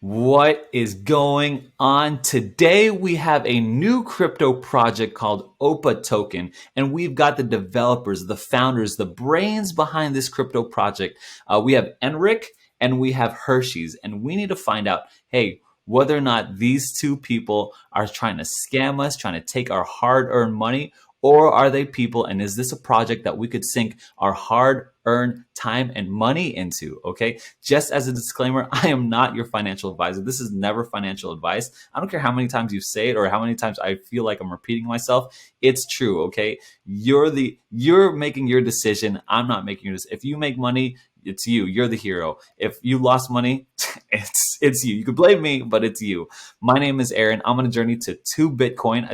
What is going on? Today we have a new crypto project called Oppa Token, and we've got the developers, the founders, the brains behind this crypto project. We have Enrick and we have Hersheys, and we need to find out, hey, whether or not these two people are trying to scam us, trying to take our hard-earned money, or are they people, and is this a project that we could sink our hard-earned time and money into? Okay. Just as a disclaimer, I am not your financial advisor. This is never financial advice. I don't care how many times you say it or how many times I feel like I'm repeating myself. It's true, okay? You're making your decision. I'm not making your decision. If you make money, it's you. You're the hero. If you lost money, it's you. You could blame me, but it's you. My name is Aaron. I'm on a journey to 2 Bitcoin,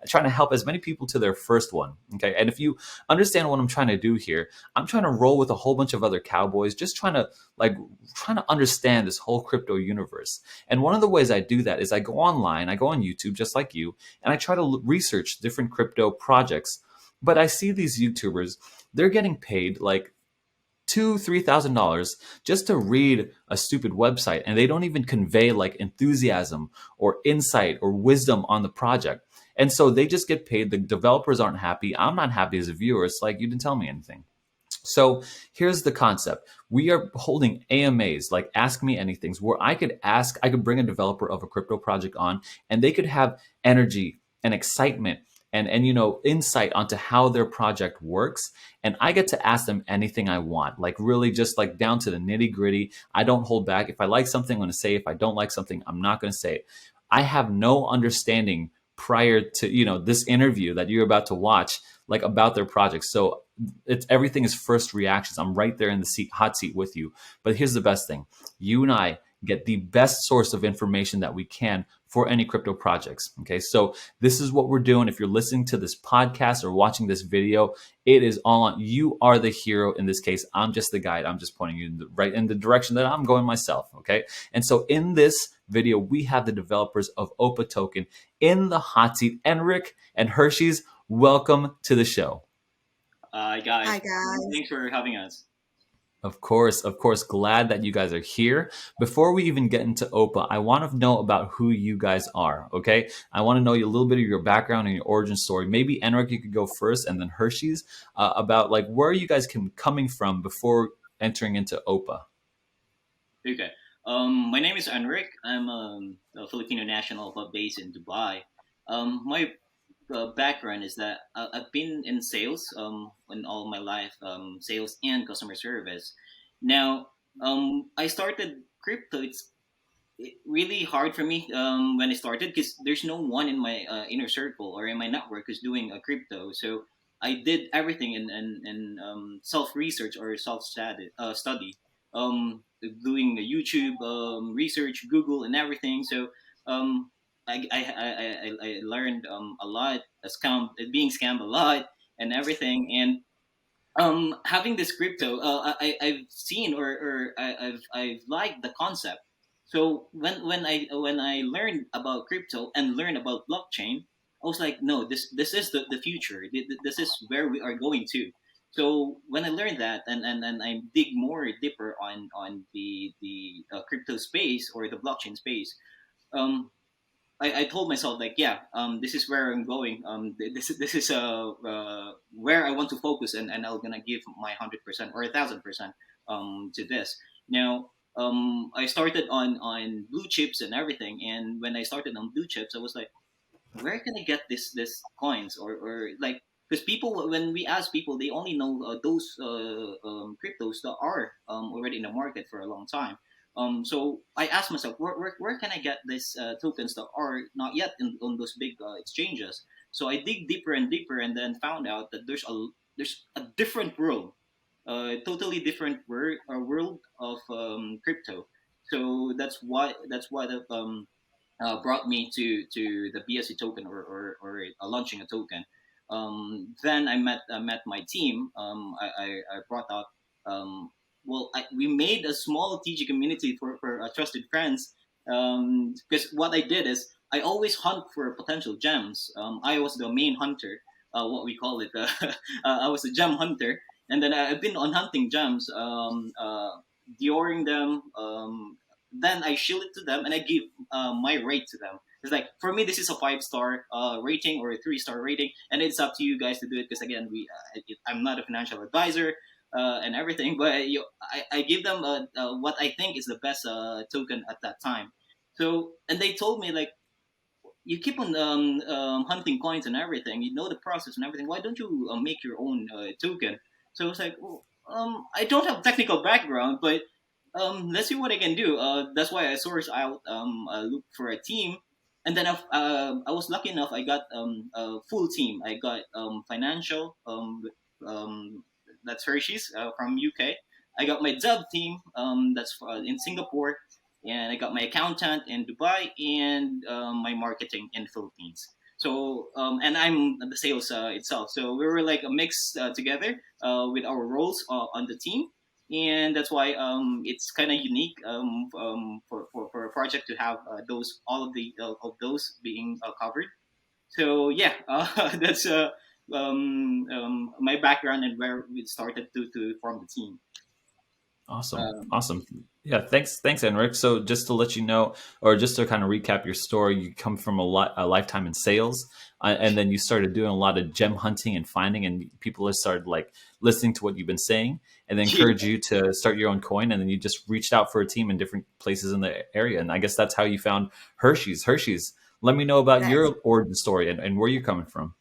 trying to help as many people to their first one. Okay. And if you understand what I'm trying to do here, I'm trying to roll with a whole bunch of other cowboys, just trying to understand this whole crypto universe. And one of the ways I do that is I go online, I go on YouTube just like you, and I try to research different crypto projects. But I see these YouTubers, they're getting paid like $2,000-$3,000 just to read a stupid website, and they don't even convey like enthusiasm or insight or wisdom on the project. And so they just get paid. The developers aren't happy. I'm not happy as a viewer. It's like you didn't tell me anything. So here's the concept. We are holding AMAs, like Ask Me Anythings, where I could bring a developer of a crypto project on, and they could have energy and excitement and insight onto how their project works. And I get to ask them anything I want, like really just like down to the nitty gritty. I don't hold back. If I like something, I'm going to say it. If I don't like something, I'm not going to say it. I have no understanding prior to this interview that you're about to watch, like about their project. So it's everything is first reactions. I'm right there in the hot seat with you. But here's the best thing: you and I get the best source of information that we can for any crypto projects. Okay, so this is what we're doing. If you're listening to this podcast or watching this video, it is all on you. Are the hero in this case. I'm just the guide. I'm just pointing you right in the direction that I'm going myself. Okay, and so in this video, we have the developers of Oppa Token in the hot seat. Enrick and Hersheys, welcome to the show. Hi guys, Hi guys. thanks for having us. Of course, of course. Glad that you guys are here. Before we even get into Oppa, I want to know about who you guys are, okay? I want to know a little bit of your background and your origin story. Maybe Enric, you could go first, and then Hersheys, about like where you guys coming from before entering into Oppa. Okay, my name is Enrick. I'm a Filipino national but based in Dubai. My background is that I've been in sales in all my life, sales and customer service. Now, I started crypto. Really hard for me when I started because there's no one in my inner circle or in my network who's doing a crypto. So I did everything in self research or study, doing YouTube research, Google, and everything. So um, I learned a lot, being scammed a lot, and everything, and having this crypto I've seen I've liked the concept. So when I learned about crypto and learned about blockchain, I was like, no, this is the future. This is where we are going to. So when I learned that, and I dig more deeper on the crypto space or the blockchain space, um I told myself like, yeah, this is where I'm going. This is where I want to focus, and I'm gonna give my 100% or 1,000% to this. Now, I started on blue chips and everything, and when I started on blue chips, I was like, where can I get this coins or like, because people, when we ask people, they only know those cryptos that are already in the market for a long time. So I asked myself, where can I get these tokens that are not yet on those big exchanges? So I dig deeper and deeper, and then found out that there's a different world, totally different world of crypto. So that's why brought me to the BSC token or launching a token. Then I met my team. I brought up. We made a small TG community for trusted friends. Because what I did is I always hunt for potential gems. I was the main hunter. What we call it. I was a gem hunter, and then I've been on hunting gems. During them. then I show it to them and I give my rate to them. It's like, for me, this is a 5 star rating or a 3 star rating, and it's up to you guys to do it because again, I'm not a financial advisor and everything, but I give them what I think is the best token at that time. So, and they told me like, you keep on hunting coins and everything. You know the process and everything. Why don't you make your own token? So it's like, well, I don't have technical background, but let's see what I can do. That's why I sourced out, look for a team, and then I was lucky enough. I got a full team. I got financial, that's Hersheys from UK. I got my Dub team, that's in Singapore, and I got my accountant in Dubai and my marketing in Philippines. So and I'm the sales itself. So we were like a mix together with our roles on the team, and that's why it's kind of unique for a project to have those all of those being covered. So yeah, that's my background and where we started to form the team. Awesome. Um, Awesome. Yeah, thanks Enric. So just to let you know, or just to kind of recap your story, you come from a lifetime in sales, and then you started doing a lot of gem hunting and finding, and people have started like listening to what you've been saying, and then encourage yeah, you to start your own coin, and then you just reached out for a team in different places in the area, and I guess that's how you found Hershey's. Hershey's. Let me know about That is, your origin story and where you're coming from.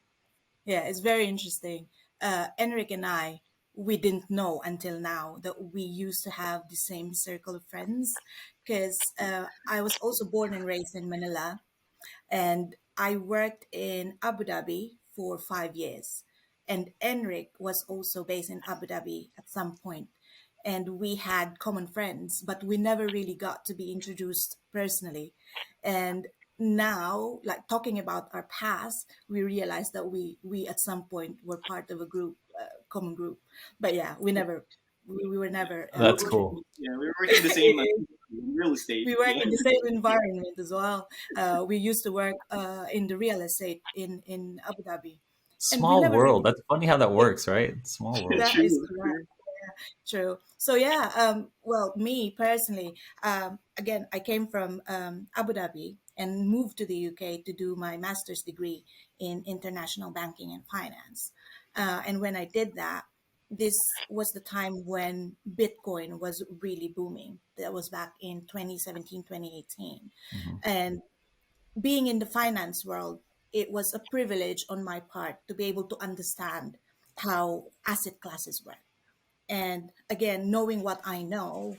yeah, it's very interesting. Enric and I, we didn't know until now that we used to have the same circle of friends because I was also born and raised in Manila, and I worked in Abu Dhabi for 5 years. And Enric was also based in Abu Dhabi at some point. And we had common friends, but we never really got to be introduced personally. And now, like talking about our past, we realized that we at some point were part of a group, common group. But yeah, we were never we were That's working, cool. yeah, we were working the same real estate. We work Yeah, in the same environment as well. We used to work in the real estate in Abu Dhabi, and we Small never world. really. That's funny how that works, right? Small world. That is true, correct. true. True. So yeah. Well, me personally, again, I came from Abu Dhabi and moved to the UK to do my master's degree in international banking and finance. And when I did that, this was the time when Bitcoin was really booming. That was back in 2017, 2018. Mhm. And being in the finance world, it was a privilege on my part to be able to understand how asset classes work. And again, knowing what I know,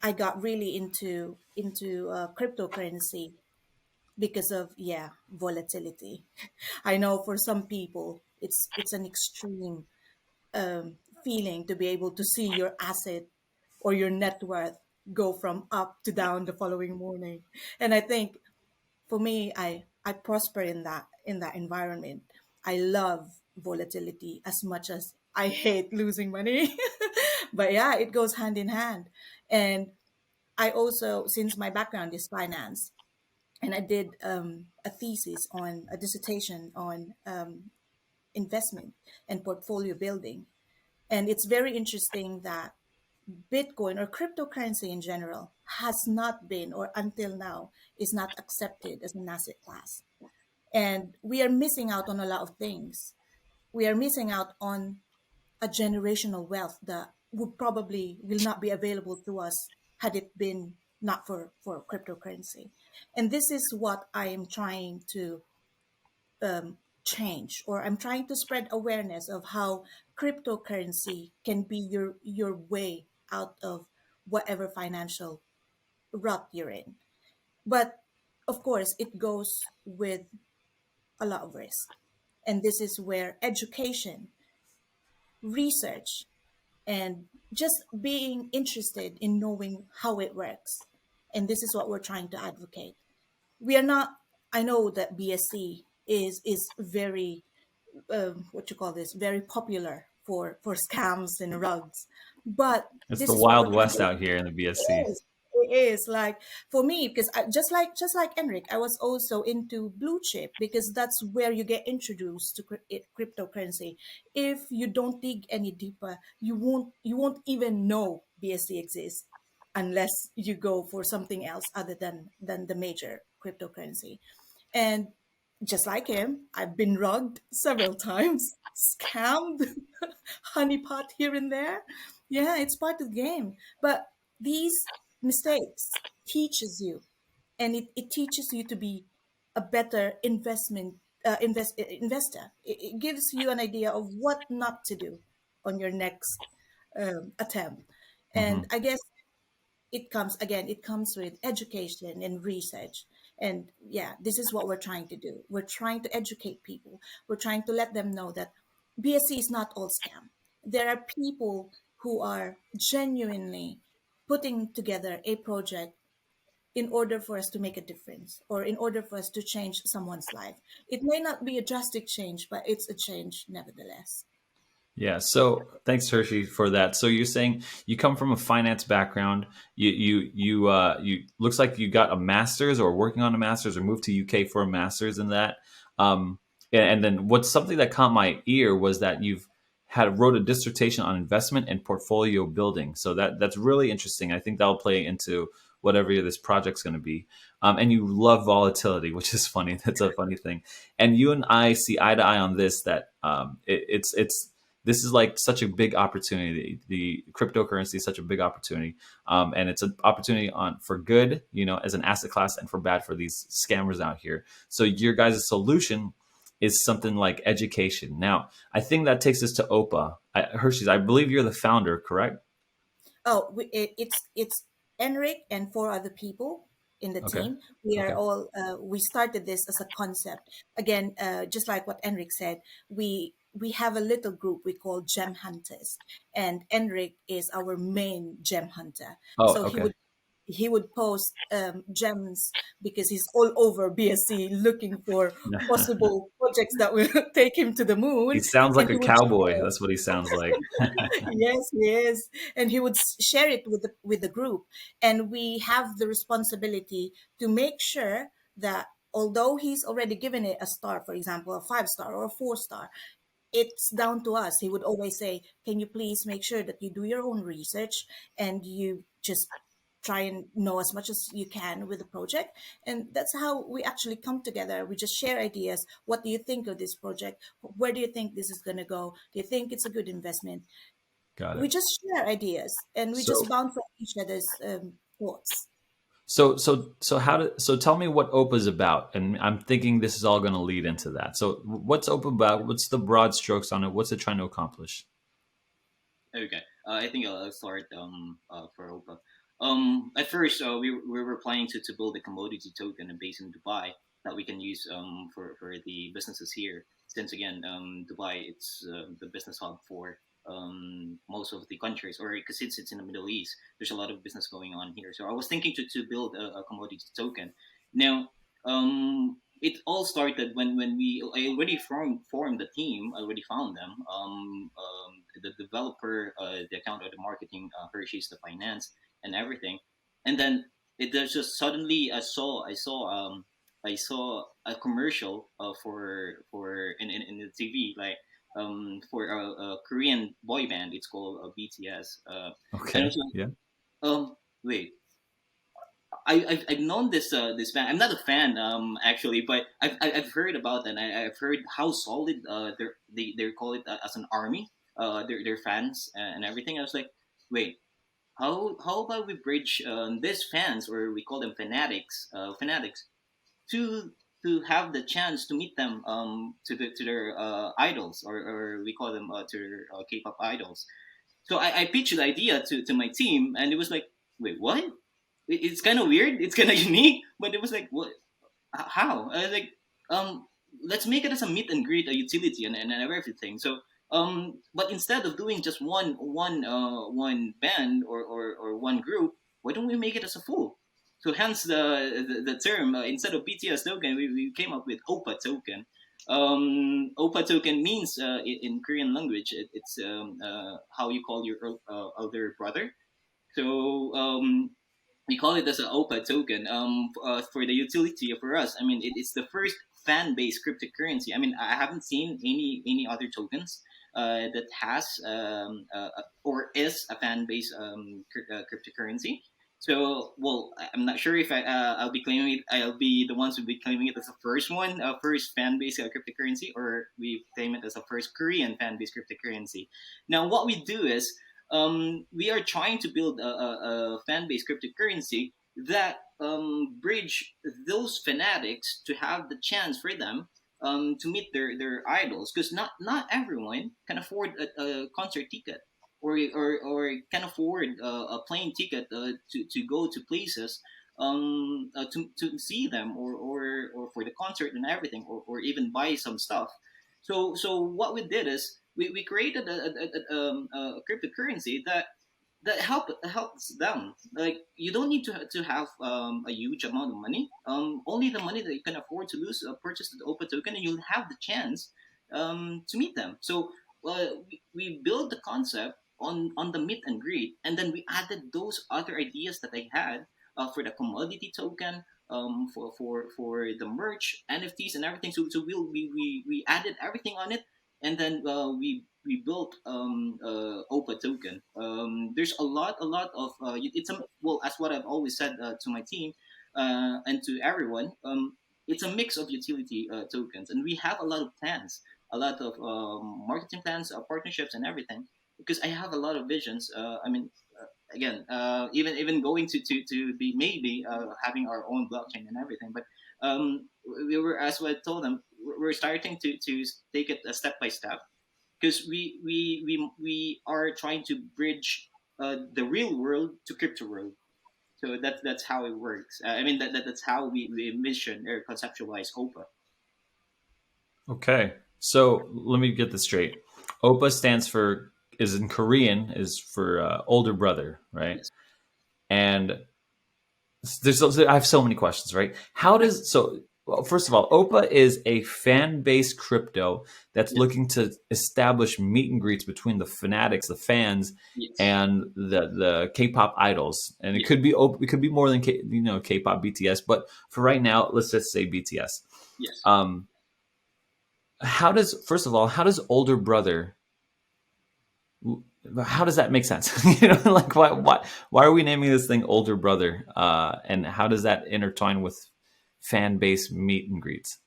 I got really into cryptocurrency because of, yeah, volatility. I know for some people it's an extreme feeling to be able to see your asset or your net worth go from up to down the following morning. And I think for me, I prosper in that environment. I love volatility as much as I hate losing money. But yeah, it goes hand in hand. And I also, since my background is finance, and I did a thesis on a dissertation on investment and portfolio building. And it's very interesting that Bitcoin or cryptocurrency in general has not been, or until now, is not accepted as an asset class. And we are missing out on a lot of things. We are missing out on a generational wealth that would probably will not be available to us had it been not for cryptocurrency. And this is what I am trying to change, or I'm trying to spread awareness of how cryptocurrency can be your way out of whatever financial rut you're in. But of course, it goes with a lot of risk. And this is where education, research, and just being interested in knowing how it works. And this is what we're trying to advocate. We are not, I know that BSC is very, what you call this, very popular for scams and rugs. But It's this the is what we're Wild trying West to. out here in the It BSC. is. It is like for me because just like Enric, I was also into blue chip because that's where you get introduced to cryptocurrency. If you don't dig any deeper, you won't even know BSC exists. unless you go for something else other than the major cryptocurrency. And just like him, I've been rugged several times, scammed, honeypot here and there. Yeah, it's part of the game. But these mistakes teaches you, and it teaches you to be a better investor. It gives you an idea of what not to do on your next attempt. And Hmm. I guess it comes with education and research. And yeah, this is what we're trying to do. We're trying to educate people. We're trying to let them know that BSC is not all scam. There are people who are genuinely putting together a project in order for us to make a difference, or in order for us to change someone's life. It may not be a drastic change, but it's a change nevertheless. Yeah. So thanks, Hershey, for that. So you're saying you come from a finance background. You looks like you got a master's or working on a master's or moved to UK for a master's in that. And then what's something that caught my ear was that you've had wrote a dissertation on investment and portfolio building. So that's really interesting. I think that'll play into whatever this project's going to be. And you love volatility, which is funny. That's a funny thing. And you and I see eye to eye on this. That it's this is like such a big opportunity. The cryptocurrency is such a big opportunity, and it's an opportunity on for good, as an asset class, and for bad for these scammers out here. So your guys' solution is something like education. Now, I think that takes us to Opa Hersheys. I believe you're the founder, correct? Oh, it's Enrick and four other people in the Okay. team. We are Okay. all we started this as a concept. Again, just like what Enrick said, we have a little group we call Gem Hunters, and Enrick is our main gem hunter. Oh, So okay. he would post gems because he's all over BSC looking for possible projects that will take him to the He moon, sounds and like he a would cowboy. That's what he sounds like. yes, yes, and he would share it with the group, and we have the responsibility to make sure that although he's already given it a star, for example, a 5 star or a 4 star, it's down to us. He would always say, "Can you please make sure that you do your own research and you just try and know as much as you can with the project?" And that's how we actually come together. We just share ideas. What do you think of this project? Where do you think this is going to go? Do you think it's a good investment? Got We it. just share ideas and we So just bounce off each other's thoughts. So so tell me what OPA is about, and I'm thinking this is all going to lead into that. So what's OPA about? What's the broad strokes on it? What's it trying to accomplish? Okay. I think I'll start for Opa. At first, we were planning to build a commodity token based in Dubai that we can use for the businesses here. Since again, Dubai it's the business hub for most of the countries, or because it's in the Middle East, there's a lot of business going on here. So I was thinking to build a commodity token. Now, it all started when I already formed the team. I already found them. The developer, the account, or the marketing, Hersheys, the finance, and everything. And then it there's just suddenly I saw a commercial for in the TV, like for a Korean boy band. It's called BTS. And I Okay. was like, Yeah. wait, I've known this band. I'm not a fan actually, but I've heard about that. And I've heard how solid they call it as an army. Their fans and everything. I was like, wait, how about we bridge these fans, or we call them fanatics, to have the chance to meet them to their idols, or we call them to their K-pop idols. So I pitched the idea to my team, and it was like, wait, what? It's kind of weird. It's kind of unique, but it was like, what? How? I was like, um, let's make it as a meet and greet, a utility, and everything. So, but instead of doing just one band, or one group, why don't we make it as a full? So hence the term, instead of BTS token, we came up with Oppa token. Oppa token means in Korean language, it's how you call your elder brother. So we call it as an OPA token for the utility for us. I mean, it's the first fan-based cryptocurrency. I mean, I haven't seen any other tokens that has or is a fan-based cryptocurrency. So, well, I'm not sure if I'll be claiming it. I'll be the ones who be claiming it as the first one, first fan base cryptocurrency, or we claim it as the first Korean fan base cryptocurrency. Now, what we do is we are trying to build a fan base cryptocurrency that bridge those fanatics to have the chance for them to meet their idols, because not everyone can afford a concert ticket, or can afford a plane ticket to go to places to see them, or for the concert and everything, or even buy some stuff. So what we did is we created a cryptocurrency that helps them. Like, you don't need to have a huge amount of money. Only the money that you can afford to lose, purchase the Oppa token, and you'll have the chance to meet them. So we built the concept on the meet and greet, and then we added those other ideas that I had for the commodity token, for the merch, NFTs, and everything. So we added everything on it, and then we built Oppa token. There's a lot of it's a, well, as what I've always said to my team and to everyone. It's a mix of utility tokens, and we have a lot of plans, a lot of marketing plans, partnerships, and everything. Because I have a lot of visions. I mean, again, even going to be maybe having our own blockchain and everything. But we were, as I told them, we're starting to take it a step by step, because we are trying to bridge the real world to crypto world. So that's how it works. I mean, that's how we envision or conceptualize OPA. Okay. So let me get this straight. Oppa stands for, is in Korean, is for older brother, right? Yes. And I have so many questions, right? How does so? Well, first of all, Oppa is a fan-based crypto that's Yes. looking to establish meet and greets between the fanatics, the fans, Yes. and the K-pop idols. And it Yes. could be it could be more than K-pop, BTS. But for right now, let's just say BTS. Yes. Um, how does first of all, how does older brother, how does that make sense? Like why are we naming this thing older brother? And how does that intertwine with fan base meet and greets?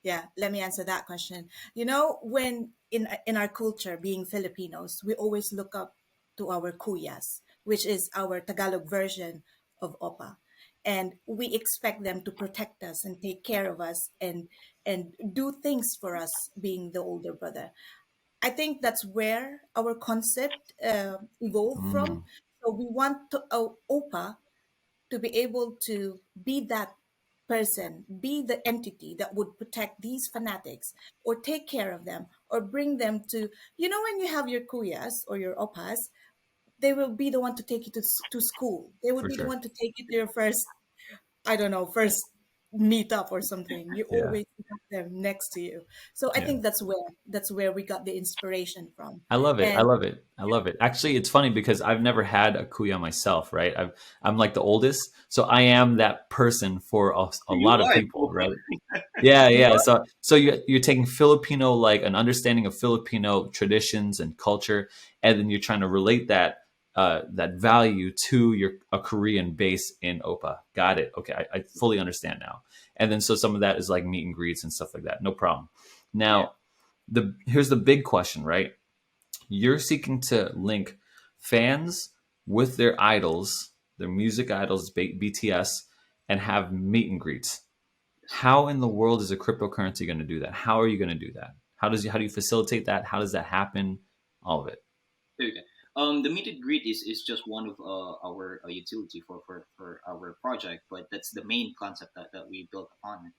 Yeah, let me answer that question. When in our culture, being Filipinos, we always look up to our kuyas, which is our Tagalog version of Opa. And we expect them to protect us and take care of us and do things for us, being the older brother. I think that's where our concept evolved from. Mm, So we want Opa to be able to be that person, be the entity that would protect these fanatics or take care of them or bring them to, when you have your kuyas or your opas, they will be the one to take you to school. They would for be the sure. one to take you to your first, I don't know, first meetup or something. You Yeah, always have them next to you. So I yeah. think that's where we got the inspiration from. I love it. I And love it. I love it. Actually, it's funny because I've never had a kuya myself, right? I'm like the oldest, so I am that person for a You lot of are. people, right? Yeah, you yeah. are So you're taking Filipino, like an understanding of Filipino traditions and culture, and then you're trying to relate that value to your a Korean base in Opa. Got it. Okay, I fully understand now. And then so some of that is like meet and greets and stuff like that. No problem. Yeah. Now the here's the big question, right? You're seeking to link fans with their idols, their music idols, BTS, and have meet and greets. Yes. How in the world is a cryptocurrency going to do that? How are you going to do that? How do you facilitate that? How does that happen? All of it. Okay. The meet and greet is just one of our utility for our project, but that's the main concept that we built upon.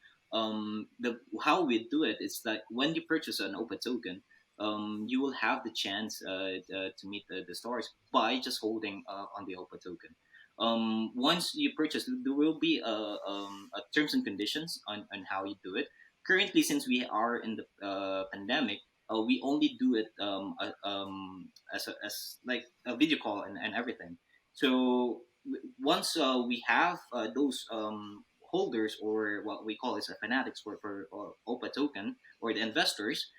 The how we do it is that when you purchase an Oppa token, you will have the chance to meet the stars by just holding on the Oppa token. Once you purchase, there will be a terms and conditions on how you do it. Currently, since we are in the pandemic, we only do it as like a video call and everything. So once we have those holders, or what we call as a fanatics for Oppa token, or the investors,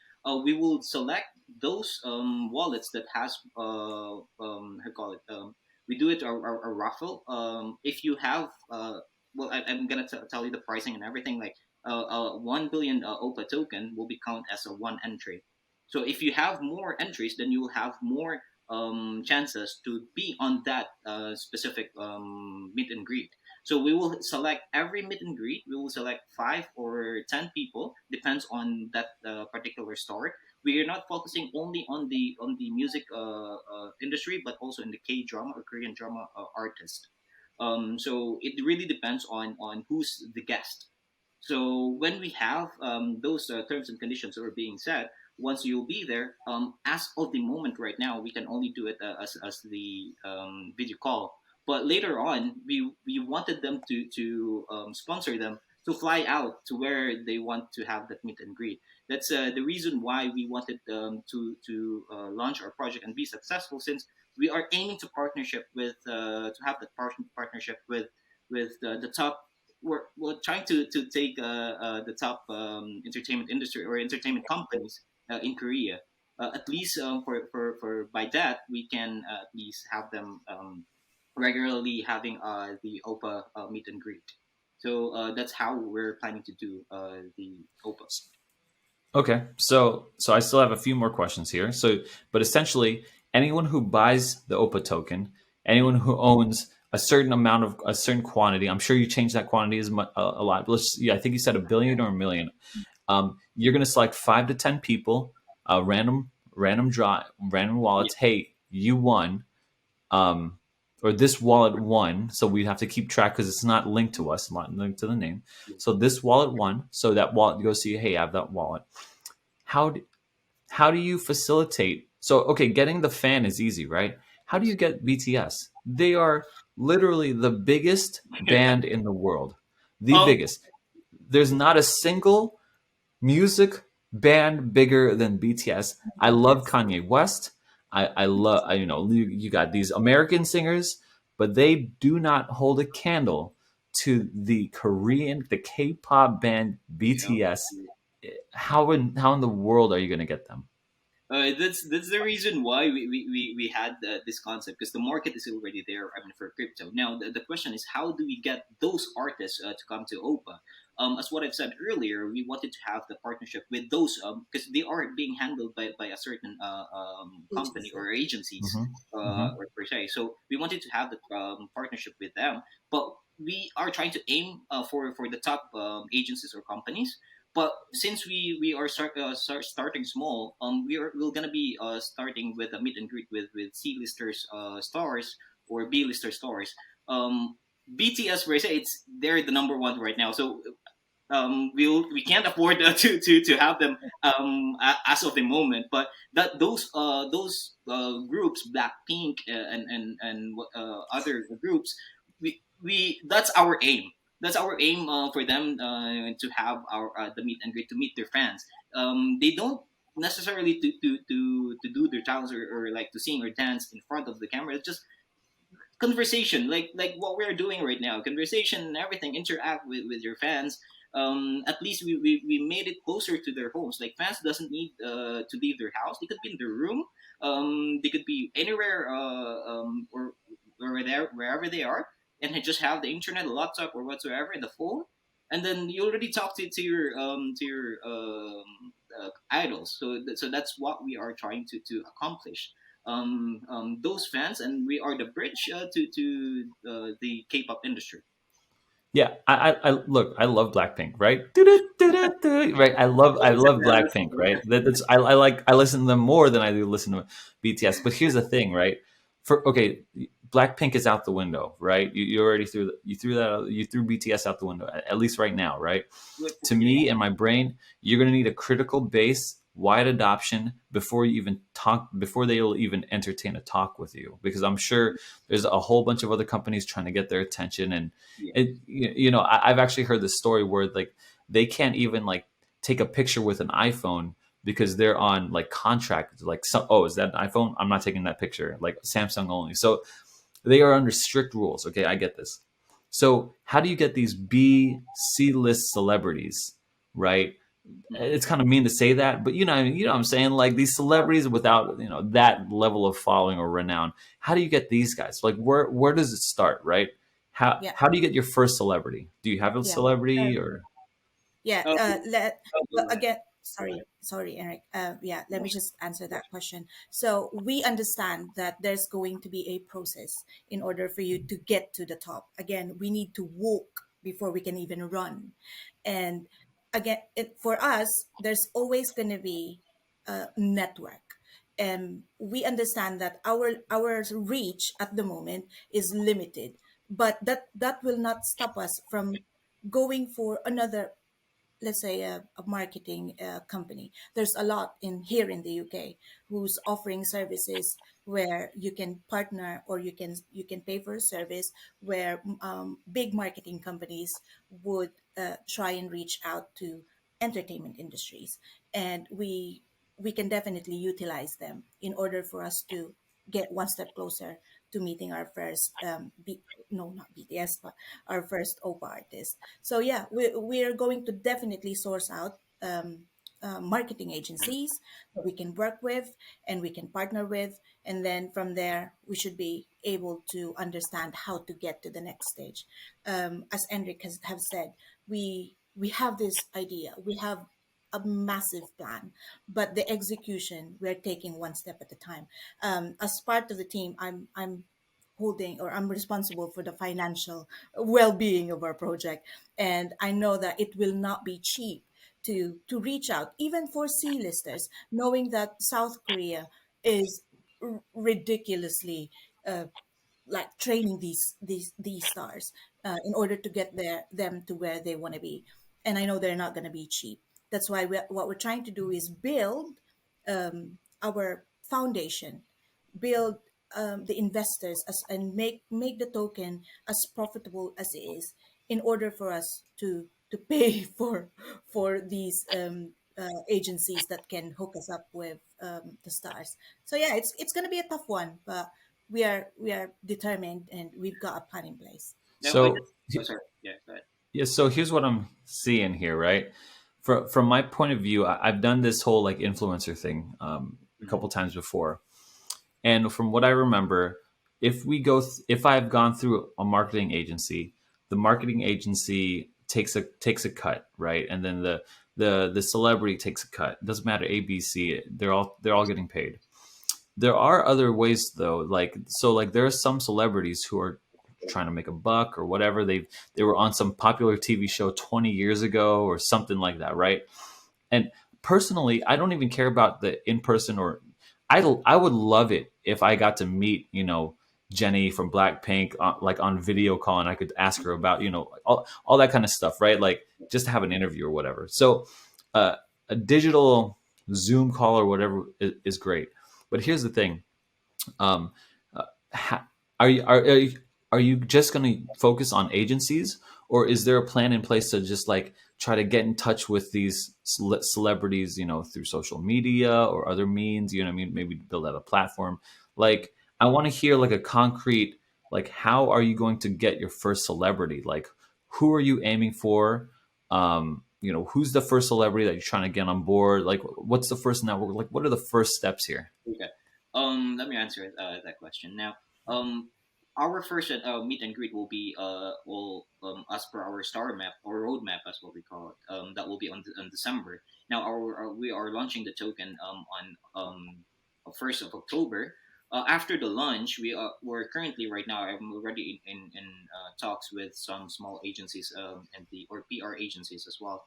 we will select those wallets that has how call it We do it a raffle. If you have well, I'm gonna tell you the pricing and everything. Like 1 billion Oppa token will be counted as a one entry. So if you have more entries, then you will have more chances to be on that specific meet and greet. So we will select every meet and greet. We will select 5 or 10 people, depends on that particular store. We are not focusing only on the music industry, but also in the K drama or Korean drama artist. So it really depends on who's the guest. So when we have those terms and conditions that are being set, once you'll be there, as of the moment right now, we can only do it as the video call. But later on, we wanted them to sponsor them to fly out to where they want to have that meet and greet. That's the reason why we wanted to launch our project and be successful, since we are aiming to partnership with to have that partnership with the top. We're trying to take the top entertainment industry or entertainment companies in Korea. At least for by that we can at least have them regularly having the OPA meet and greet. So that's how we're planning to do the OPA. Okay, so I still have a few more questions here. So, but essentially, anyone who buys the OPA token, anyone who owns a certain amount of a certain quantity, I'm sure you changed that quantity as much, a lot. But let's, yeah, I think you said a billion or a million. You're going to select 5 to 10 people, random draw, random Yeah, wallets. Hey, you won, um, or this wallet won. So we have to keep track because it's not linked to us, not linked to the name. yeah. So this wallet won. So that wallet, you go see, hey, I have that wallet. How do, how do you facilitate? So okay, getting the fan is easy, right? How do you get BTS? They are literally the biggest band in the world, the um, biggest. There's not a single music band bigger than BTS. I love Yes. Kanye West. I love, you know, you got these American singers, but they do not hold a candle to the Korean, the K-pop band yeah. BTS. How in the world are you going to get them? That's the reason why we had this concept, because the market is already there. I mean, for crypto. Now the question is, how do we get those artists to come to OPA? As what I've said earlier, we wanted to have the partnership with those because they are being handled by a certain company Agency. or agencies, Hmm. Hmm. or per se. So we wanted to have the partnership with them, but we are trying to aim for the top agencies or companies. But since we are starting small, we're gonna be starting with a meet and greet with C-listers stars or B-lister stars. BTS per se, it's they're the number one right now. So we can't afford to have them as of the moment. But that those groups, Blackpink and other groups, we that's our aim. That's our aim for them to have our the meet and greet to meet their fans. They don't necessarily to do their talents or like to sing or dance in front of the camera. It's just conversation, like what we're doing right now, conversation and everything, interact with your fans. At least we made it closer to their homes. Like fans doesn't need to leave their house. They could be in their room. They could be anywhere or wherever they are, and they just have the internet, a laptop or whatsoever, and the phone, and then you already talk to your idols. So so that's what we are trying to accomplish. Those fans, and we are the bridge to the K-pop industry. Yeah, I look. I love Blackpink, right? Doo-doo-doo-doo-doo, right. I love Blackpink, right? That's I like. I listen to them more than I do listen to BTS. But here's the thing, right? For okay, Blackpink is out the window, right? You already you threw that you threw BTS out the window, at least right now, right? To Yeah, me and my brain, you're going to need a critical base, wide adoption before you even talk, before they'll even entertain a talk with you. Because I'm sure there's a whole bunch of other companies trying to get their attention, and yeah, you know, I've actually heard this story where like they can't even like take a picture with an iPhone because they're on like contract. Like, so, oh, is that an iPhone? I'm not taking that picture. Like Samsung only. So they are under strict rules. Okay, I get this. So how do you get these B, C list celebrities, right? Mm-hmm. it's kind of mean to say that, but you know what I'm saying, like these celebrities without that level of following or renown. How do you get these guys? Like where does it start, right? How Yeah, how do you get your first celebrity? Do you have a yeah. celebrity or Yeah, Oh, well, go ahead. again, Go ahead. sorry, Eric. Yeah, let me just answer that question. So we understand that there's going to be a process in order for you to get to the top. Again, we need to walk before we can even run. And again, for us, there's always going to be a network. And we understand that our reach at the moment is limited, but that will not stop us from going for another, let's say a marketing company. There's a lot in here in the UK who's offering services where you can partner, or you can pay for a service where big marketing companies would try and reach out to entertainment industries, and we can definitely utilize them in order for us to get one step closer to meeting our first no, not BTS, but our first OPA artist. So yeah, we are going to definitely source out marketing agencies that we can work with and we can partner with, and then from there we should be able to understand how to get to the next stage. As Enric has have said, we have this idea, we have a massive plan, but the execution, we're taking one step at a time. As part of the team, I'm holding, or I'm responsible for the financial well-being of our project, and I know that it will not be cheap to reach out even for C-listers, knowing that South Korea is ridiculously uh, like training these stars in order to get them to where they want to be, and I know they're not going to be cheap. That's why what we're trying to do is build our foundation, build the investors and make the token as profitable as it is, in order for us to pay for these agencies that can hook us up with the stars. So yeah, it's going to be a tough one, but we are determined and we've got a plan in place. No, I just. so? Oh, sorry. Yeah, go ahead. Yeah, so here's what I'm seeing here, right? From my point of view, I've done this whole like influencer thing a Mm-hmm. couple times before, and from what I remember, if I've gone through a marketing agency, the marketing agency takes a cut, right? And then the celebrity takes a cut. It doesn't matter, A, B, C. They're all getting paid. There are other ways though, like there are some celebrities who are trying to make a buck or whatever. They were on some popular TV show 20 years ago or something like that, right? And personally, I don't even care about the in person, or I would love it if I got to meet, Jenny from Blackpink like on video call, and I could ask her about, all that kind of stuff, right? Like just to have an interview or whatever. So uh, a digital Zoom call or whatever is great. But here's the thing. Um, ha- are you just going to focus on agencies, or is there a plan in place to just like try to get in touch with these celebrities, through social media or other means? You know what I mean? Maybe build out a platform. Like, I want to hear like a concrete, like, how are you going to get your first celebrity? Like, who are you aiming for? Who's the first celebrity that you're trying to get on board? Like, what's the first network? Like, what are the first steps here? Okay. Let me answer that question now. Our first meet and greet will be will as per our star map or roadmap, as what we call it. That will be on December. Now, we are launching the token on 1st of October. After the launch, we're currently right now. I'm already in talks with some small agencies and the or PR agencies as well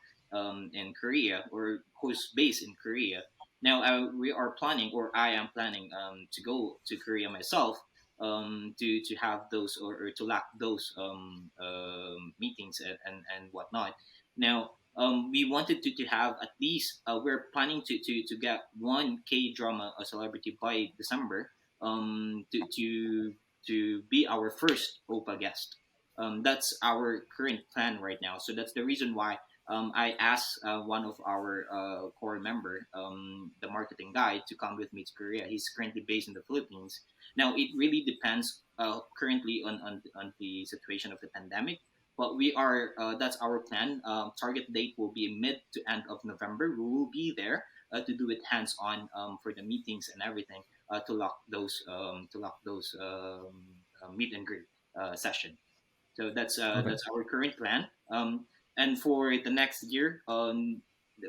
in Korea, or who's based in Korea. Now, we are planning, or I am planning, to go to Korea myself, to have those, or to lack those meetings and whatnot. Now, we wanted to have at least, we're planning to get one K drama celebrity by December, to be our first OPA guest. That's our current plan right now. So that's the reason why I asked one of our core member, the marketing guy, to come with me to Korea. He's currently based in the Philippines. Now, it really depends currently on the situation of the pandemic. but we are that's our plan. Target date will be mid to end of November. We will be there to do it hands on for the meetings and everything to lock those meet and greet session. So Okay. that's our current plan. And for the next year,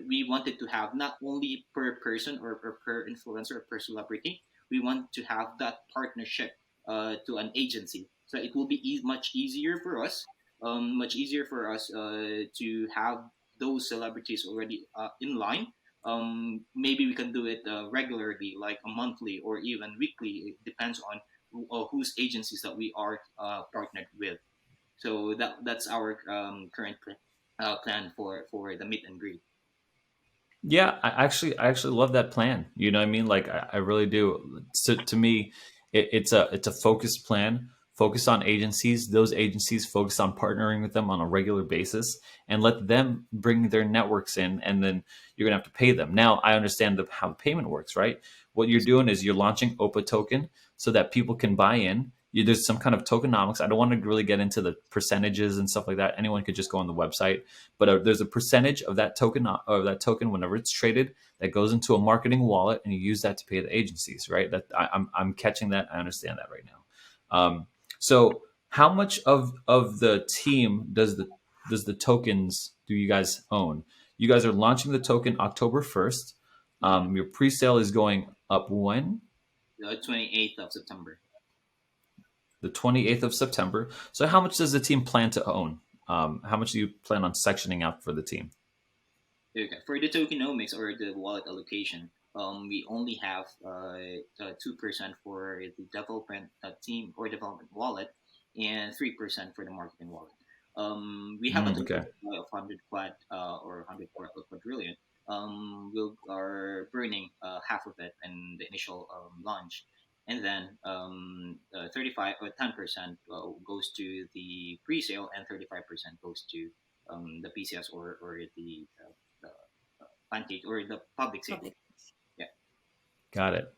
we wanted to have not only per person or per influencer or per celebrity. We want to have that partnership to an agency, so it will be much easier for us, to have those celebrities already in line. Maybe we can do it regularly, like a monthly or even weekly. It depends on whose agencies that we are partnered with. So that's our current plan for the meet and greet. Yeah, I actually love that plan. You know what I mean? Like I really do. To me, it's a focused plan. Focus on agencies. Those agencies focus on partnering with them on a regular basis, and let them bring their networks in, and then you're gonna have to pay them. Now I understand how the payment works, right? What you're doing is you're launching Oppa Token so that people can buy in. There's some kind of tokenomics. I don't want to really get into the percentages and stuff like that. Anyone could just go on the website, but there's a percentage of that token whenever it's traded that goes into a marketing wallet, and you use that to pay the agencies, right? I'm catching that. I understand that right now. So how much of the team does the tokens do you guys own? You guys are launching the token October 1st. Yeah, Your pre-sale is going up when? the 28th of September. The 28th of September. So how much does the team plan to own? How much do you plan on sectioning out for the team? Okay, for the tokenomics or the wallet allocation, we only have 2% for the development team or development wallet, and 3% for the marketing wallet. We have a total Okay. supply of 100 quad or 100 quadrillion. We are burning half of it in the initial launch, and then 35 or 10% goes to the pre-sale, and 35% goes to the PCS or the pancake or the public sale. Public. Yeah. Got it.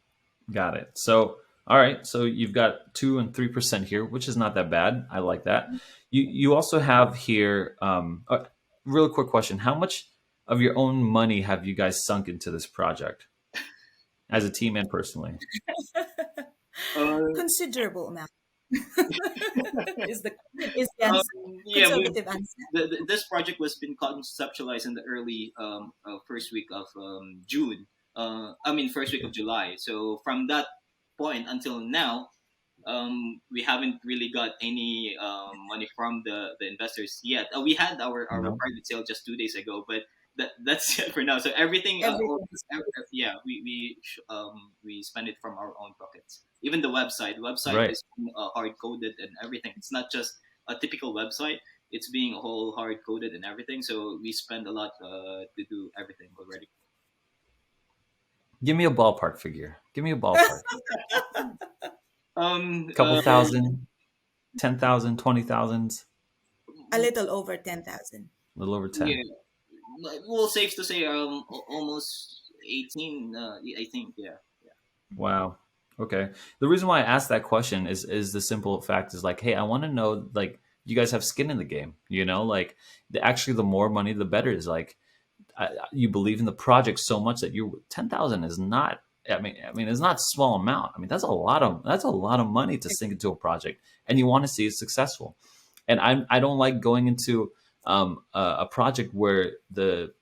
Got it. So, all right. So you've got 2 and 3% here, which is not that bad. I like that. You also have here. A real quick question: how much of your own money have you guys sunk into this project as a team and personally? Uh, Considerable amount is the answer. yeah, Conservative answer. this project was been conceptualized in the early first week of June. I mean, first week Okay. of July. So from that point until now, we haven't really got any money from the investors yet. We had our No. private sale just 2 days ago, but that's it for now. So everything, Everything is yeah, we spend it from our own pockets. Even the website, Right. is hard coded and everything. It's not just a typical website. It's being a whole hard coded and everything. So we spend a lot to do everything already. Give me a ballpark figure. Give me a ballpark. Um, Couple uh, thousand, 10,000, 20,000, a little over 10,000. a little over yeah, 10. well, safe to say, almost 18. I think, yeah. Wow. Okay. The reason why I asked that question is the simple fact is like, hey, I want to know like you guys have skin in the game. You know, like actually the more money the better is like you believe in the project so much that you 10,000 is not. I mean, it's not a small amount. I mean, that's a lot of money to sink into a project, and you want to see it successful. And I don't like going into a project where the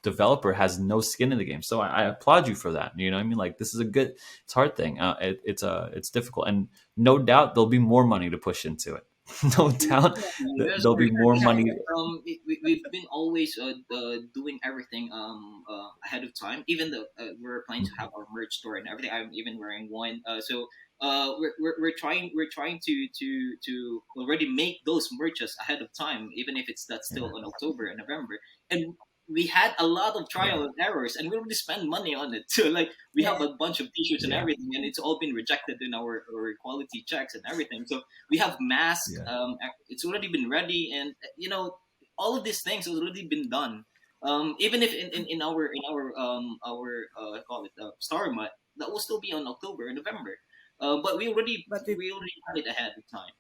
developer has no skin in the game. So I applaud you for that. You know what I mean? Like this is a good, it's a hard thing. It's difficult, and no doubt there'll be more money to push into it. No doubt Yeah. Yes, there'll for be sure. more Because money. we've been always doing everything ahead of time. Even though we're planning to have our merch store and everything, I'm even wearing one. So we're trying to already make those merches ahead of time, even if it's that's Yeah, still in October and November. And we had a lot of yeah, trial and errors, and we already spend money on it. So like we Yeah. have a bunch of T-shirts and yeah, everything, and it's all been rejected in our quality checks and everything. So we have masks. yeah. It's already been ready, and all of these things has already been done. Even if in our call it star month, that will still be on October and November. But But we we already had it ahead of time.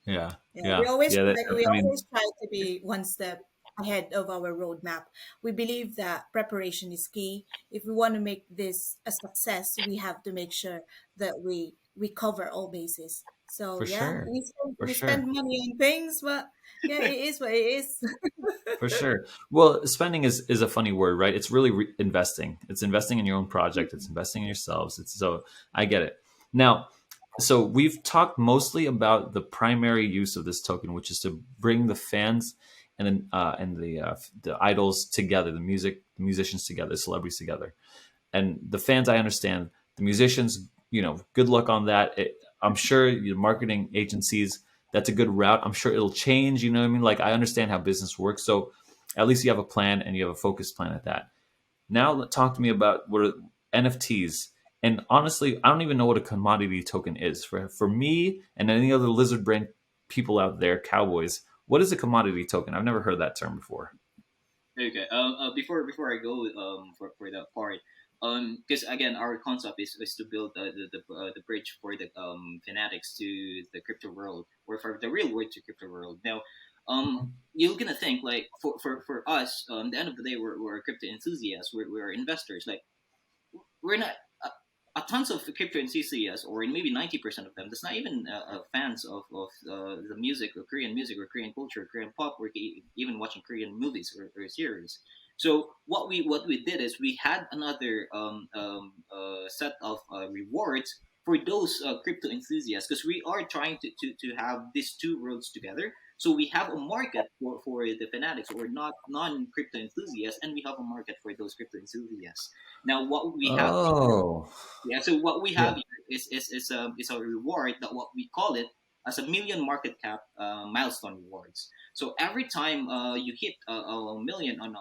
Yeah. Yeah, we Yeah. always Yeah. That, try, we I mean, always try to be one step ahead of our roadmap. We believe that preparation is key. If we want to make this a success, we have to make sure that we cover all bases. So for yeah, sure. For we spend sure. money on things, but yeah, it is what it is. For sure. Well, spending is a funny word, right? It's really investing. It's investing in your own project. It's investing in yourselves. It's so I get it. Now, so we've talked mostly about the primary use of this token, which is to bring the fans and then the idols together, the musicians together, the celebrities together. And the fans, I understand. The musicians, good luck on that. I'm sure your marketing agencies, that's a good route. I'm sure it'll change. You know what I mean? Like, I understand how business works. So at least you have a plan and you have a focused plan at that. Now talk to me about what are NFTs. And honestly, I don't even know what a commodity token is. For me and any other lizard brain people out there, cowboys, what is a commodity token? I've never heard that term before. Okay. Before I go for that part, because again, our concept is to build the bridge for the fanatics to the crypto world, or for the real world to crypto world. Now, you're gonna think like for us, the end of the day, we're crypto enthusiasts, we're investors. Like, we're not a tons of crypto enthusiasts, or maybe 90% of them, that's not even fans of the music or Korean music or Korean culture, Korean pop, or even watching Korean movies or series. So what we did is we had another set of rewards for those crypto enthusiasts, because we are trying to have these two worlds together. So we have a market for the fanatics or not non crypto enthusiasts, and we have a market for those crypto enthusiasts. Now, what we have, Oh, yeah. So what we yeah. have here is a reward that what we call it as a million market cap milestone rewards. So every time you hit a million on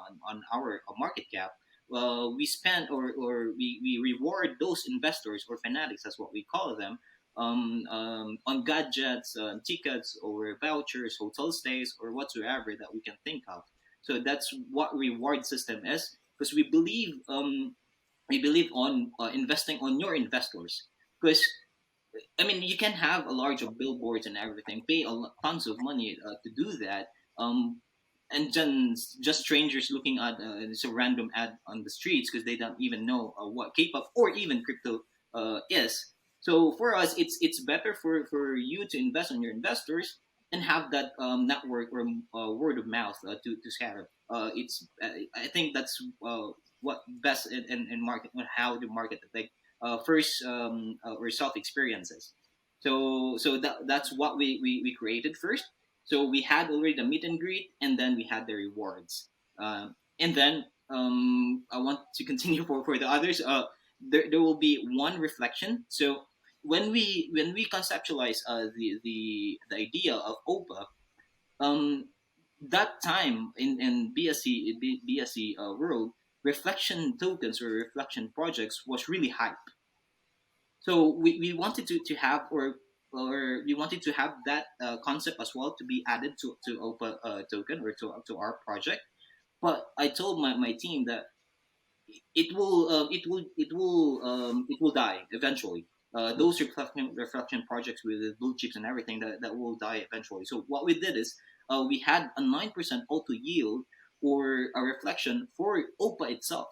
our market cap, we spend or we reward those investors or fanatics, that's what we call them, on gadgets, tickets, or vouchers, hotel stays, or whatsoever that we can think of. So that's what reward system is, because we believe on investing on your investors. Because I mean, you can have a large of billboards and everything, pay tons of money to do that, and then just strangers looking at it's a random ad on the streets because they don't even know what K-pop or even crypto is. So for us, it's better for you to invest on your investors and have that network or word of mouth to scatter. I think that's what best in market, how to market the thing first or self experiences. So that's what we created first. So we had already the meet and greet, and then we had the rewards. And then I want to continue for the others. There will be one reflection. So when we conceptualize the idea of OPA, um, that time in BSC world, reflection tokens or reflection projects was really hype. So we wanted to have or we wanted to have that concept as well to be added to Opa token or to our project. But I told my team that it will die eventually. Those reflection projects with the blue chips and everything that will die eventually. So what we did is we had a 9% auto yield or a reflection for OPA itself,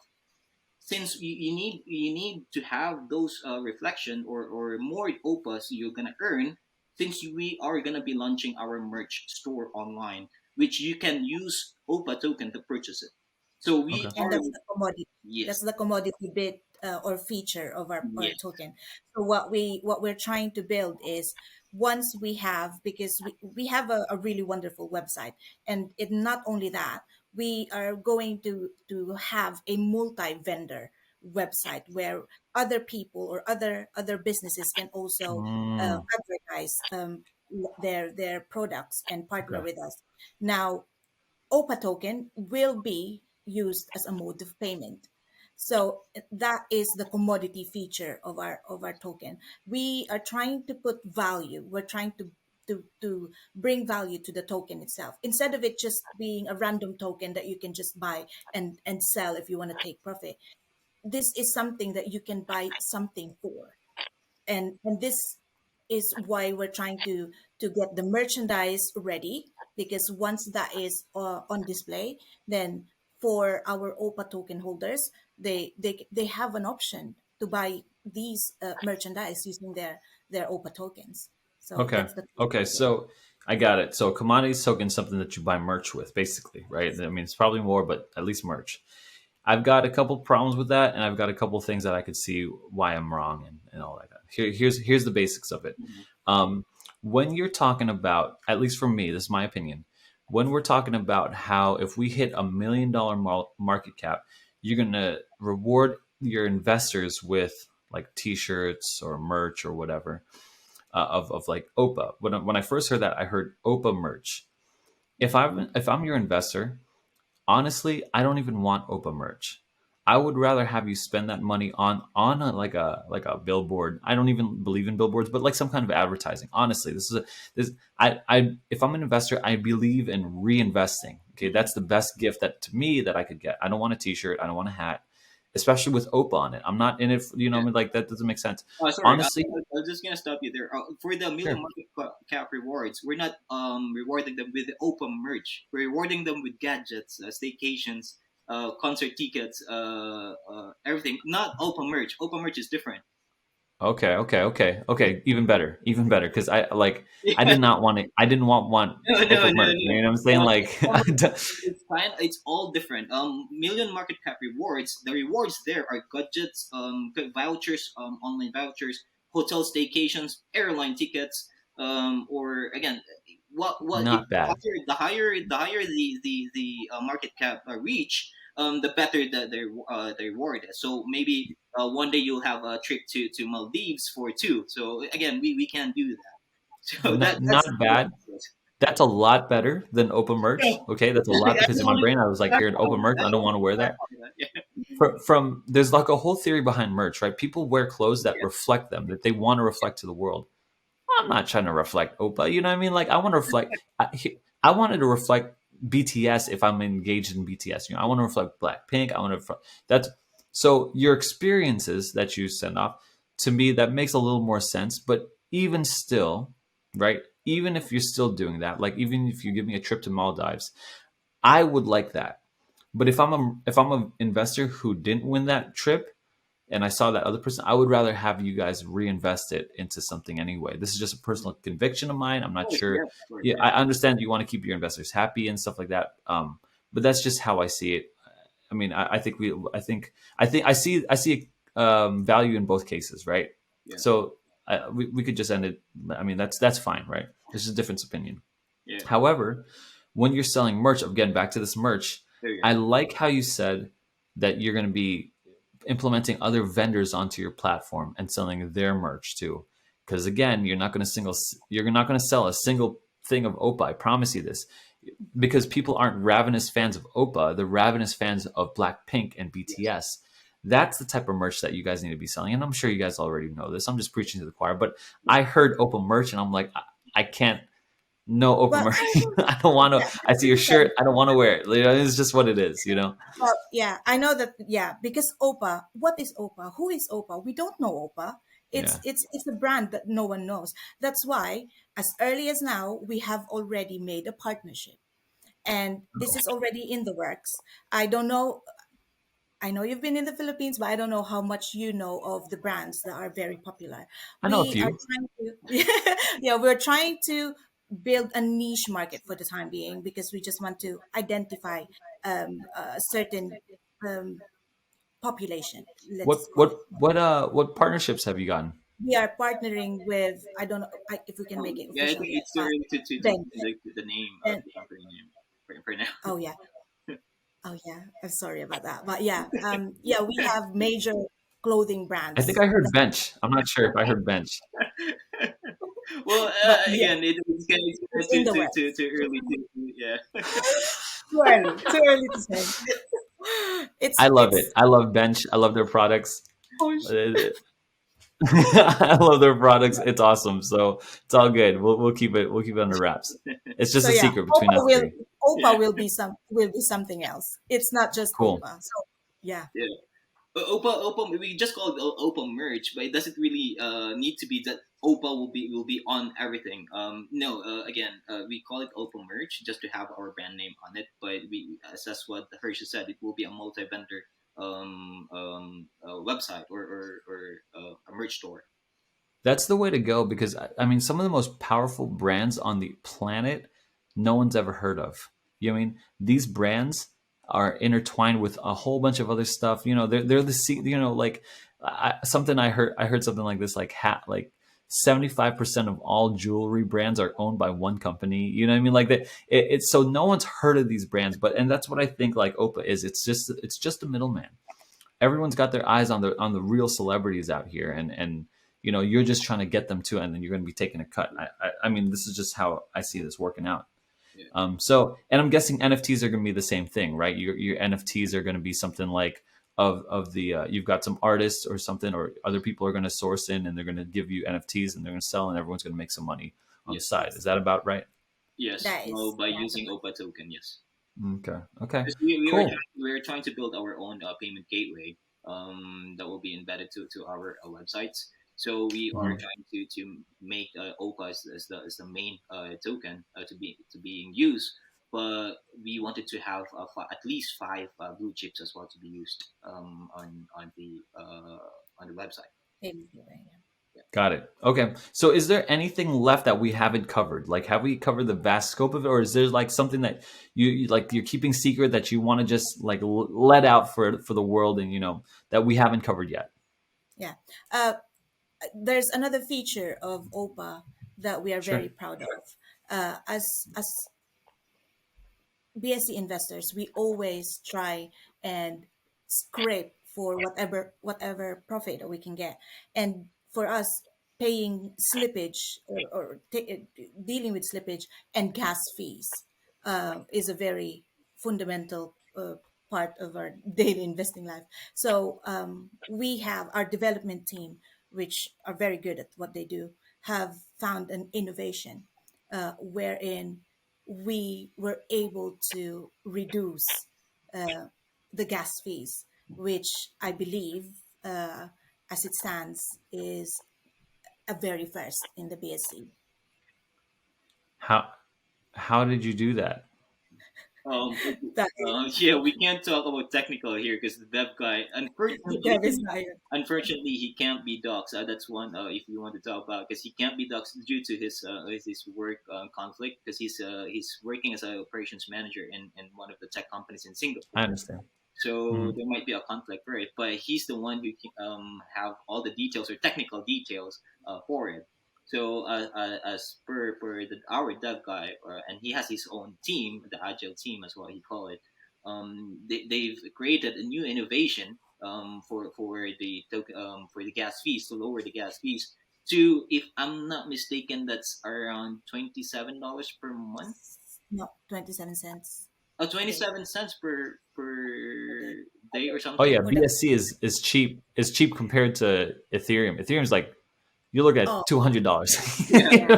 since you need to have those reflection or more opas you're gonna earn, since we are gonna be launching our merch store online, which you can use opa token to purchase it. So we Okay. And are, that's the commodity. That's yes, the commodity bit or feature of our yes. token. So what we're trying to build is, once we have, because we have a really wonderful website, and it not only that, we are going to have a multi-vendor website where other people or other businesses can also Mm, advertise their products and partner okay. with us. Now, OPA token will be used as a mode of payment. So that is the commodity feature of our token. We are trying to put value. We're trying to bring value to the token itself, instead of it just being a random token that you can just buy and sell if you want to take profit. This is something that you can buy something for, and this is why we're trying to get the merchandise ready, because once that is on display, then for our OPA token holders, they have an option to buy these merchandise using their OPA tokens. So Okay. that's the Okay. yeah. So I got it. So commodities token is something that you buy merch with, basically, right? I mean, it's probably more, but at least merch. I've got a couple problems with that, and I've got a couple things that I could see why I'm wrong and all like that. Here's the basics of it. Mhm. Um, when you're talking about, at least for me, this is my opinion. When we're talking about how if we hit $1 million market cap, you're gonna reward your investors with like T-shirts or merch or whatever of like OPA. When I first heard that, I heard OPA merch. If I'm your investor, honestly, I don't even want OPA merch. I would rather have you spend that money on like a billboard. I don't even believe in billboards, but like some kind of advertising. Honestly, this I if I'm an investor, I believe in reinvesting. Okay, Mhm. that's the best gift that to me that I could get. I don't want a T-shirt. I don't want a hat, especially with OPA on it. I'm not in it. I mean, like that doesn't make sense. Oh, sorry. Honestly, I was just gonna stop you there. For the million sure. market cap rewards, we're not rewarding them with the open merch. We're rewarding them with gadgets, staycations, concert tickets, everything. Not open merch. Open merch is different. Okay. Even better. Because I Yeah. did not want it. I didn't want No, no, no, open merch. You no. know what I'm saying? Like, Open it's fine. It's all different. Million market cap rewards. The rewards there are gadgets, vouchers, online vouchers, hotel staycations, airline tickets, or again, what not bad. the market cap reach, the better the reward is. So maybe one day you'll have a trip to Maldives for two. So again, we can't do that. So Not that's the bad. difference. That's a lot better than open merch. Okay, that's a lot Yeah, because in my brain I was like, you're an open merch. I don't want to wear that. yeah, From there's like a whole theory behind merch, right? People wear clothes that reflect them, that they want to reflect to the world. I'm not trying to reflect Opa. You know what I mean? Like I want to reflect. I wanted to reflect BTS if I'm engaged in BTS. I want to reflect Blackpink. I want to reflect that's so your experiences that you send off to me that makes a little more sense. But even still, right? Even if you're still doing that, like even if you give me a trip to Maldives, I would like that. But if I'm an investor who didn't win that trip, and I saw that other person, I would rather have you guys reinvest it into something anyway. This is just a personal conviction of mine. I'm not sure. of course, Yeah, yeah. I understand you want to keep your investors happy and stuff like that. But that's just how I see it. I mean, I think I see value in both cases, right? Yeah, So we could just end it. I mean, that's fine, right? This is a difference opinion. yeah. However, when you're selling merch, again, back to this merch, There you I go. like how you said that you're going to be implementing other vendors onto your platform and selling their merch too. Because again, you're not going to sell a single thing of Opa. I promise you this, because people aren't ravenous fans of Opa. They're ravenous fans of Blackpink and Yes. BTS. That's the type of merch that you guys need to be selling. And I'm sure you guys already know this. I'm just preaching to the choir. But I heard Opa merch and I'm like, I can't. No Opa Well, merch. I don't want to. I see your shirt. I don't want to wear it. It's just what it is. well, yeah, I know that. Yeah, because Oppa, what is Oppa? Who is Oppa? We don't know Oppa. It's Yeah. it's it's a brand that no one knows. That's why, as early as now, we have already made a partnership, and this is already in the works. I don't know. I know you've been in the Philippines, but I don't know how much you know of the brands that are very popular. I know a We are few. trying to, yeah, we're trying to build a niche market for the time being, because we just want to identify a certain um, population, let's What call what it. what partnerships have you gotten? We are partnering with, I don't know if we can make it Yeah, I official think yet, it's too but early to Ben, mention the name of Ben, the company name for now. oh yeah, oh yeah, I'm sorry about that, but yeah, yeah, we have major clothing I think brands I heard bench. I'm not sure if I heard bench. Well, but yeah, again, it's it's in the works. too early yeah. Too early to say. I love it. It's I love bench. I love their products. Oh, I love their products. It's awesome. So it's all good. We'll keep it under wraps. It's just so a yeah. secret between us three. Opa yeah, will be something else. It's not just Cool. Opa. So yeah. yeah. Oppa, we just call it Oppa merch, but it doesn't really need to be that Oppa will be on everything. No, again, we call it Oppa merch just to have our brand name on it. But we, as that's what Hershey said, it will be a multi-vendor website or a merch store. That's the way to go because I mean, some of the most powerful brands on the planet, no one's ever heard of. You know what I mean? These brands are intertwined with a whole bunch of other stuff. You know, they're you know, like something I heard something like this, like 75% of all jewelry brands are owned by one company. You know what I mean? Like that. It's so no one's heard of these brands, but and that's what I think like Opa is. It's just a middleman. Everyone's got their eyes on the real celebrities out here, and you know you're just trying to get them to, and then you're going to be taking a cut. I mean, this is just how I see this working out. Yeah. So, and I'm guessing NFTs are going to be the same thing, right? Your NFTs are going to be something like of the you've got some artists or something, or other people are going to source in, and they're going to give you NFTs, and they're going to sell, and everyone's going to make some money on the Yes. side. Yes, Is that about right? Yes. that Well, is by that's using about Oppa Token, yes. Okay. Okay. Because Cool. we are trying to build our own payment gateway that will be embedded to our websites. So we are Mhm. trying to make OPA as the main token to being used, but we wanted to have at least five blue chips as well to be used on the website. payment gateway. Yeah. Yeah. Got it. Okay. So is there anything left that we haven't covered? Like, have we covered the vast scope of it, or is there like something that like you're keeping secret that you want to just like let out for the world, and you know that we haven't covered yet? Yeah. Uh, there's another feature of OPA that we are very Sure. proud of. As BSC investors, we always try and scrape for whatever profit that we can get. And for us, paying slippage dealing with slippage and gas fees is a very fundamental part of our daily investing life. So we have our development team, which are very good at what they do, have found an innovation wherein we were able to reduce uh, the gas fees, which I believe, as it stands, is a very first in the BSC. How did you do that? Um, That is, yeah, we can't talk about technical here because the dev guy, that is not it. unfortunately, he can't be doxxed. That's one if you want to talk about because he can't be doxxed due to his work conflict because he's working as an operations manager in one of the tech companies in I Singapore. understand. So Mhm. there might be a conflict for it, but he's the one who can, have all the details or technical details for it. So as per our dev guy, and he has his own team, the agile team as well he call it. They've created a new innovation for the gas fees to lower the gas fees to, if I'm not mistaken, that's around $27 per month. No, 27 cents a Twenty day. seven cents A day. per day or Oh yeah, something. For the BSC is cheap compared to Ethereum. Ethereum's like you look at oh $200. Yeah. You yeah, know,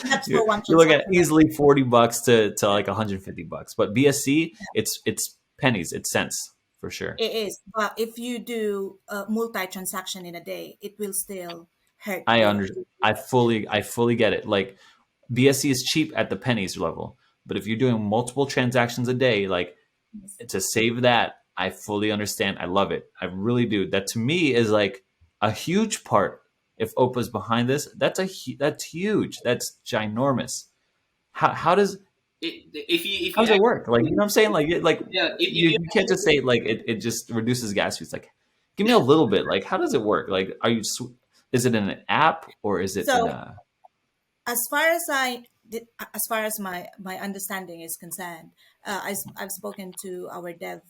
that's you for one you look at transaction. easily $40 to like $150. But BSC, it's pennies, it's cents for sure. It is, but if you do a multi-transaction in a day, it will still hurt I you. under I fully get it. Like BSC is cheap at the pennies level, but if you're doing multiple transactions a day, like Yes. to save that, I fully understand. I love it. I really do. That to me is like a huge part. If Opa's behind this, that's huge. That's ginormous. If How you does it work? Like you know what I'm saying? Like yeah if you you can't just say like it just reduces gas fees. Like give me a little bit. Like how does it work? Like is it in an app or is it in So a as far as as far as my understanding is concerned, I've spoken to our dev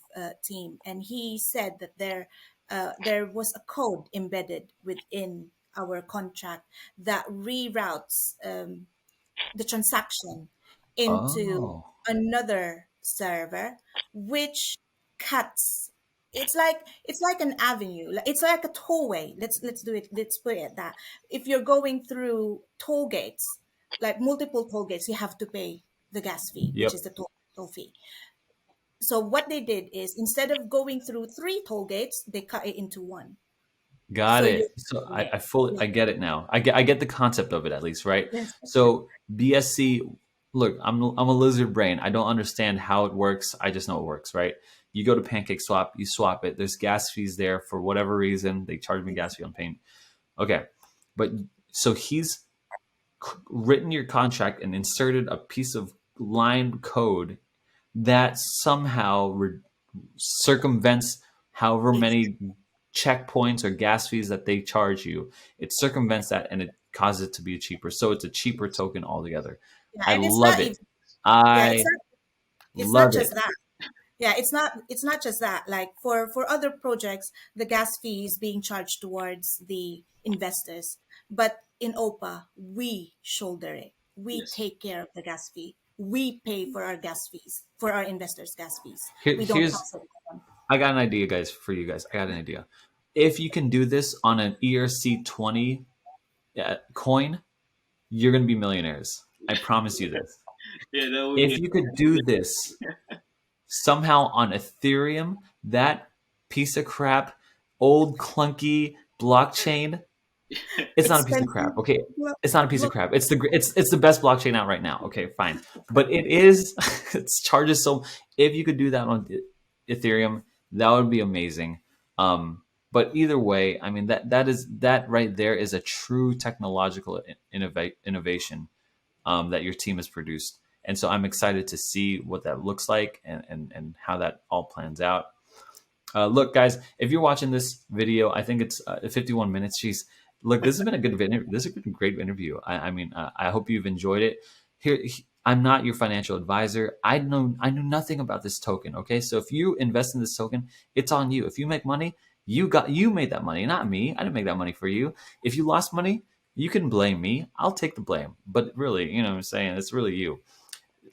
team, and he said that there was a code embedded within our contract that reroutes the transaction into oh another server, which cuts. It's like an avenue. It's like a tollway. Let's do it. Let's put it that. If you're going through toll gates, like multiple toll gates, you have to pay the gas fee, which is yep the toll fee. So what they did is, instead of going through three toll gates, they cut it into one. Got So you, it. So yeah, I fully yeah, I get it now. I get the concept of it at least, right? yes, So BSC, look, I'm a lizard brain. I don't understand how it works. I just know it works, right? You go to Pancake Swap, you swap it. There's gas fees there for whatever reason. They charge me gas fee on paint. Okay, but so he's written your contract and inserted a piece of line code that somehow circumvents however ex- many checkpoints or gas fees that they charge you. It circumvents that and it causes it to be cheaper. So it's a cheaper token altogether. yeah, I and it's love not it. even, yeah, I it's not love just it. that. Yeah, it's not just that. Like for other projects, the gas fee is being charged towards the investors, but in OPA, we shoulder it. We Yes. take care of the gas fee. We pay for our gas fees, for our investors' gas fees. We don't Here's subsidize them. I got an idea, guys, for you guys. I got an idea. If you can do this on an ERC20 coin, you're gonna be millionaires. I promise you this. Yeah, that would be. If you could do this somehow on Ethereum, that piece of crap, old clunky blockchain, it's not a piece of Expensive. crap. Okay, Look, it's not a piece of look, crap. It's the best blockchain out right now. Okay, fine, but it is it charges so. If you could do that on Ethereum, that would be amazing. But either way, I mean that right there is a true technological innovation that your team has produced. And so I'm excited to see what that looks like and how that all plans out. Look, guys, if you're watching this video, I think it's 51 minutes. Jeez, look, this has been a good video. This has been a great interview. I mean, I hope you've enjoyed it. I'm not your financial advisor. I knew nothing about this token. Okay, so if you invest in this token, it's on you. If you make money, you made that money, not me. I didn't make that money for you. If you lost money, you can blame me. I'll take the blame. But really, you know what I'm saying? It's really you.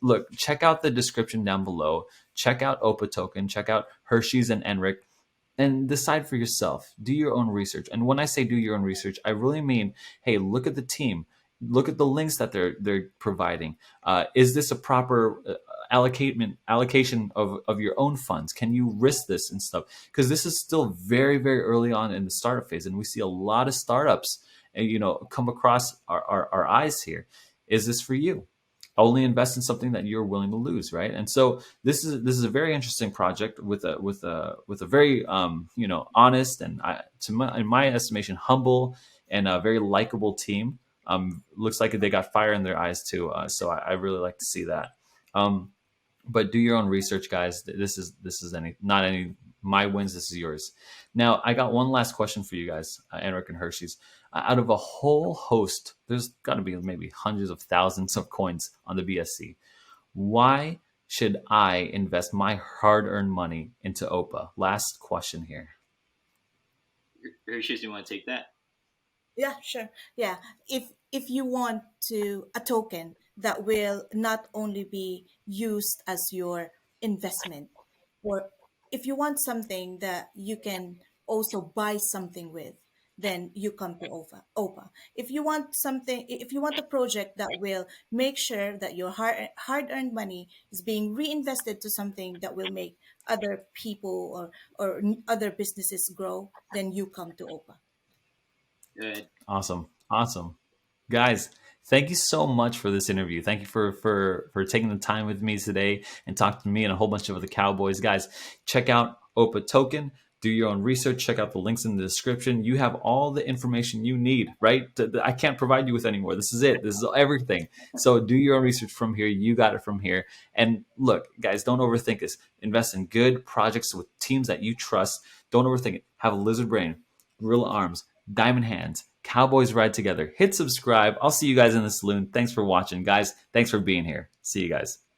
Look, check out the description down below. Check out Oppa Token. Check out Hersheys and Enrick and decide for yourself. Do your own research. And when I say do your own research, I really mean, hey, look at the team. Look at the links that they're providing. Is this a proper allocation of your own funds? Can you risk this and stuff? Because this is still very very early on in the startup phase, and we see a lot of startups, come across our eyes here. Is this for you? Only invest in something that you're willing to lose, right? And so this is a very interesting project with a very honest and in my estimation humble and a very likable team. Looks like they got fire in their eyes too. So I really like to see that. But do your own research, guys. This is not any my wins. This is yours. Now, I got one last question for you guys, Enrick and Hersheys. Out of a whole host, there's got to be maybe hundreds of thousands of coins on the BSC. Why should I invest my hard-earned money into OPA? Last question here. Hersheys, you want to take that? yeah, sure. Yeah. If you want to a token that will not only be used as your investment, or if you want something that you can also buy something with, then you come to OPA. If you want something, if you want a project that will make sure that your hard-earned money is being reinvested to something that will make other people or other businesses grow, then you come to OPA. Good. Awesome. Awesome. Guys, thank you so much for this interview. Thank you for taking the time with me today and talking to me and a whole bunch of other cowboys. Guys, check out Oppa Token. Do your own research. Check out the links in the description. You have all the information you need, right? I can't provide you with any more. This is it. This is everything. So do your own research from here. You got it from here. And look, guys, don't overthink this. Invest in good projects with teams that you trust. Don't overthink it. Have a lizard brain, gorilla arms, diamond hands. Cowboys ride together. Hit subscribe. I'll see you guys in the saloon. Thanks for watching, guys. Thanks for being here. See you guys.